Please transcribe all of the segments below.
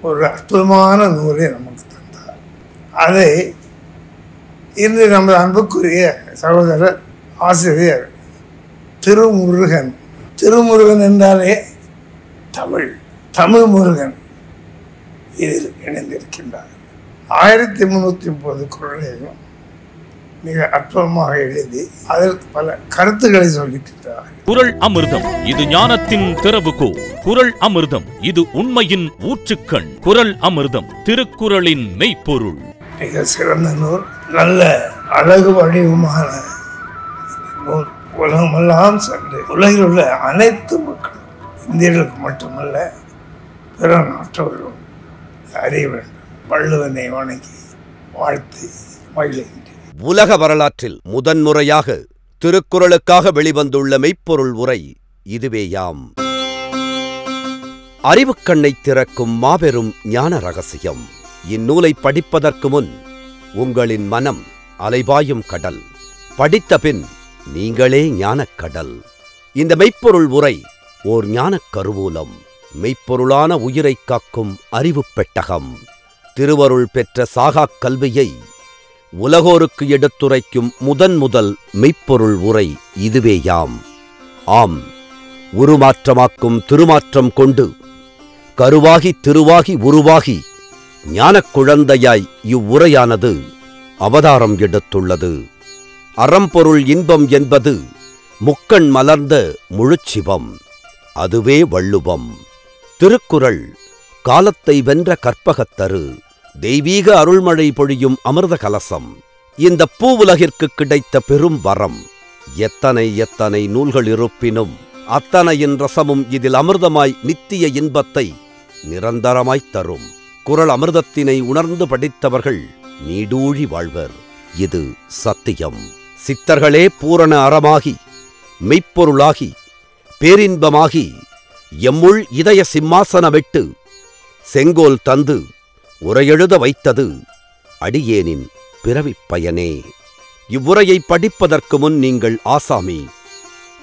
ஒரு அற்புதமான நூலை நமக்கு தந்தார். அதை இன்று நமது அன்புக்குரிய சகோதரர் ஆசிரியர் திருமுருகன், திருமுருகன் என்றாலே தமிழ் முருகன் இதில் இணைந்திருக்கின்றார். 1330 குறளையும் மிக அற்புதமாக எழுதி அதில் பல கருத்துக்களை சொல்லிக்கின்றார். குறள் அமிர்தம், இது ஞானத்தின் திறவுகோல். குறள் அமிர்தம், இது உண்மையின் ஊற்றுக்கண். குறள் அமிர்தம், திருக்குறளின் மெய்ப்பொருள். மிக சிறந்த நூல், நல்ல அழகு வடிவமான நூல். உலகமெல்லாம் சென்று உலகில் உள்ள அனைத்து மக்களும், இந்தியர்களுக்கு மட்டுமல்ல பிற நாட்டவர்களும் அறிய வேண்டும். வள்ளுவனை வணங்கி வாழ்த்து மகிழ்கின்றேன். உலக வரலாற்றில் முதன்முறையாக திருக்குறளுக்காக வெளிவந்துள்ள மெய்ப்பொருள் உரை இதுவேயாம். அறிவுக்கண்ணை திறக்கும் மாபெரும் ஞான ரகசியம். இந்நூலை படிப்பதற்கு முன் உங்களின் மனம் அலைபாயும் கடல், படித்த பின் நீங்களே ஞானக்கடல். இந்த மெய்ப்பொருள் உரை ஓர் ஞானக் கருவூலம், மெய்ப்பொருளான உயிரை காக்கும் அறிவு பெட்டகம். திருவருள் பெற்ற சாகாக் கல்வியை உலகோருக்கு எடுத்துரைக்கும் முதல் மெய்ப்பொருள் உரை இதுவேயாம். ஆம், உருமாற்றமாக்கும் திருமாற்றம் கொண்டு கருவாகி திருவாகி உருவாகி ஞானக் குழந்தையாய் இவ்வுரையானது அவதாரம் எடுத்துள்ளது. அறம்பொருள் இன்பம் என்பது முக்கண் மலர்ந்த முழுச்சிவம், அதுவே வள்ளுவம். திருக்குறள் காலத்தை வென்ற கற்பகத்தரு, தெய்வீக அருள்மழை பொழியும் அமிர்த கலசம். இந்த பூவுலகிற்கு கிடைத்த பெரும் வரம். எத்தனை நூல்கள் இருப்பினும் அத்தனையின் ரசமும் இதில் அமிர்தமாய் நித்திய இன்பத்தை நிரந்தரமாய்த் தரும். குறள் அமிர்தத்தினை உணர்ந்து படித்தவர்கள் நீடூழி வாழ்வர். இது சத்தியம். சித்தர்களே பூரண அறமாகி மெய்ப்பொருளாகி பேரின்பமாகி எம்முள் இதய சிம்மாசனமிட்டு செங்கோல் தந்து உரையெழுத வைத்தது அடியேனின் பிறவிப் பயனே. இவ்வுரையை படிப்பதற்கு முன் நீங்கள் ஆசாமி,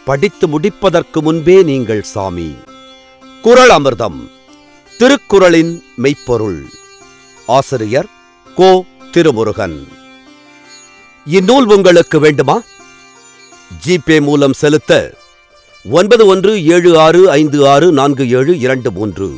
படித்து முடிப்பதற்கு முன்பே நீங்கள் சாமி. குறள் அமிர்தம், திருக்குறளின் மெய்ப்பொருள். ஆசிரியர் கோ. திருமுருகன். இந்நூல் உங்களுக்கு வேண்டுமா? ஜிபே மூலம் செலுத்த 9176564723